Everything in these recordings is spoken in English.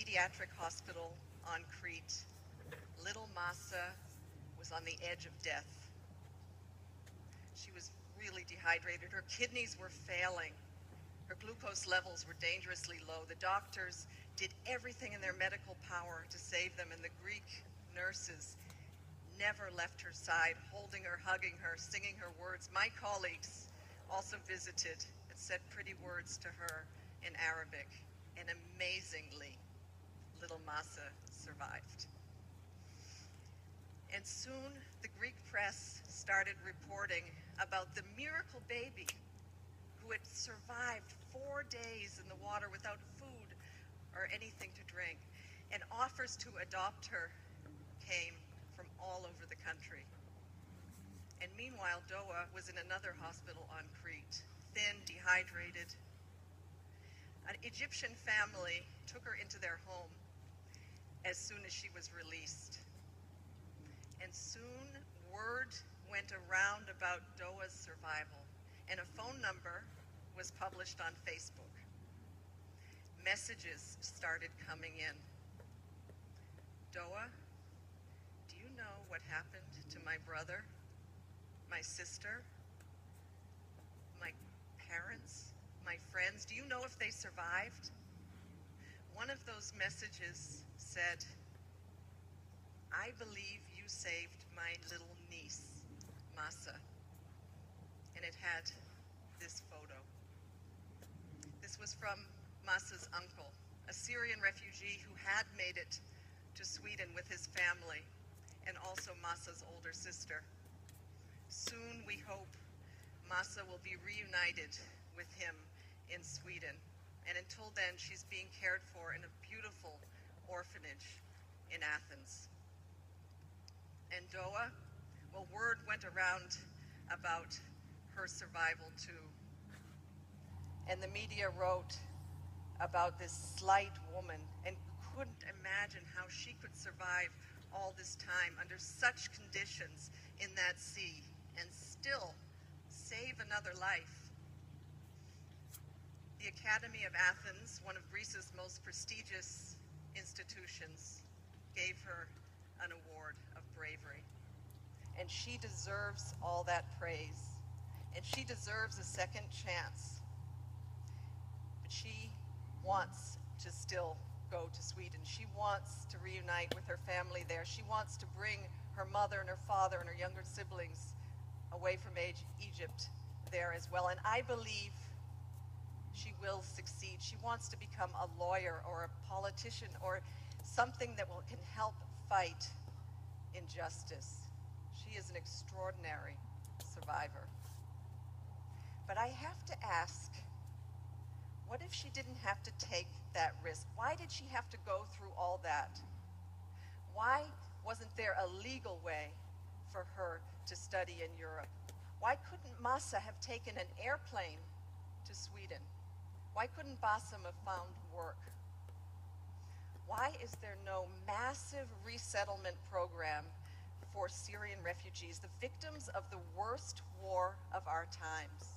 pediatric hospital on Crete, little Masa was on the edge of death. She was really dehydrated. Her kidneys were failing. Her glucose levels were dangerously low. The doctors did everything in their medical power to save them, and the Greek nurses never left her side, holding her, hugging her, singing her words. My colleagues also visited and said pretty words to her in Arabic, and amazingly, little Masa survived. And soon the Greek press started reporting about the miracle baby who had survived 4 days in the water without food or anything to drink. And offers to adopt her came from all over the country. And meanwhile, Doa was in another hospital on Crete, thin, dehydrated. An Egyptian family took her into their home as soon as she was released. And soon word went around about Doa's survival, and a phone number was published on Facebook. Messages started coming in. Doa, do you know what happened to my brother, my sister, my parents, my friends? Do you know if they survived? One of those messages said, I believe you saved my little niece, Masa. And it had this photo. This was from Masa's uncle, a Syrian refugee who had made it to Sweden with his family, and also Masa's older sister. Soon, we hope, Masa will be reunited with him in Sweden. And until then, she's being cared for in a beautiful orphanage in Athens. And Doa, well, word went around about her survival too. And the media wrote about this slight woman and couldn't imagine how she could survive all this time under such conditions in that sea and still save another life. The Academy of Athens, one of Greece's most prestigious institutions, gave her an award of bravery. And she deserves all that praise. And she deserves a second chance. But she wants to still go to Sweden. She wants to reunite with her family there. She wants to bring her mother and her father and her younger siblings away from Egypt there as well. And I believe she will succeed. She wants to become a lawyer or a politician or something that can help fight injustice. She is an extraordinary survivor. But I have to ask, what if she didn't have to take that risk? Why did she have to go through all that? Why wasn't there a legal way for her to study in Europe? Why couldn't Masa have taken an airplane to Sweden? Why couldn't Bassem have found work? Why is there no massive resettlement program for Syrian refugees, the victims of the worst war of our times?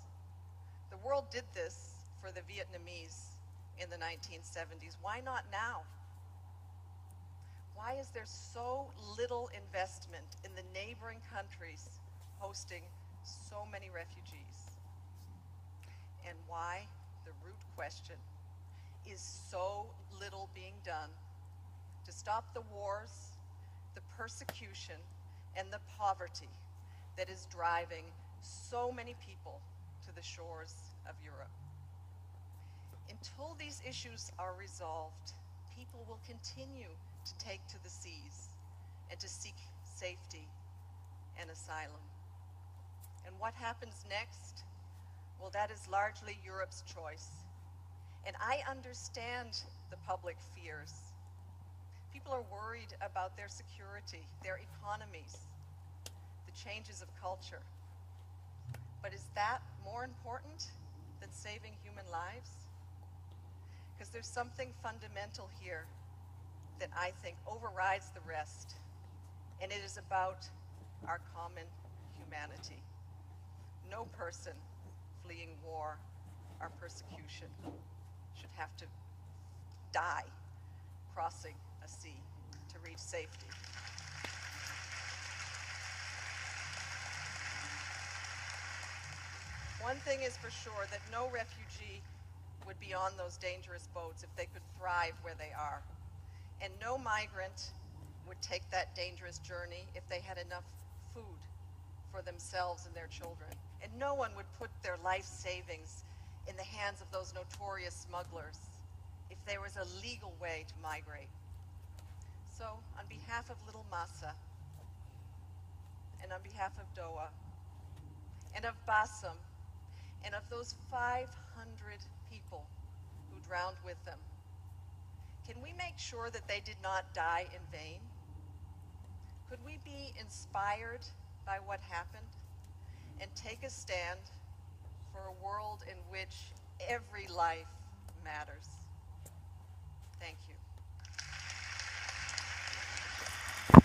The world did this for the Vietnamese in the 1970s. Why not now? Why is there so little investment in the neighboring countries hosting so many refugees? And why, the root question, is so little being done to stop the wars, the persecution, and the poverty that is driving so many people to the shores of Europe? Until these issues are resolved, people will continue to take to the seas and to seek safety and asylum. And what happens next? Well, that is largely Europe's choice. And I understand the public fears. People are worried about their security, their economies, the changes of culture. But is that more important than saving human lives? Because there's something fundamental here that I think overrides the rest, and it is about our common humanity. No person fleeing war or persecution should have to die crossing a sea to reach safety. One thing is for sure, that no refugee would be on those dangerous boats if they could thrive where they are. And no migrant would take that dangerous journey if they had enough food for themselves and their children. And no one would put their life savings in the hands of those notorious smugglers if there was a legal way to migrate. So, on behalf of Little Masa, and on behalf of Doa, and of Bassem, and of those 500 people who drowned with them, can we make sure that they did not die in vain? Could we be inspired by what happened and take a stand for a world in which every life matters?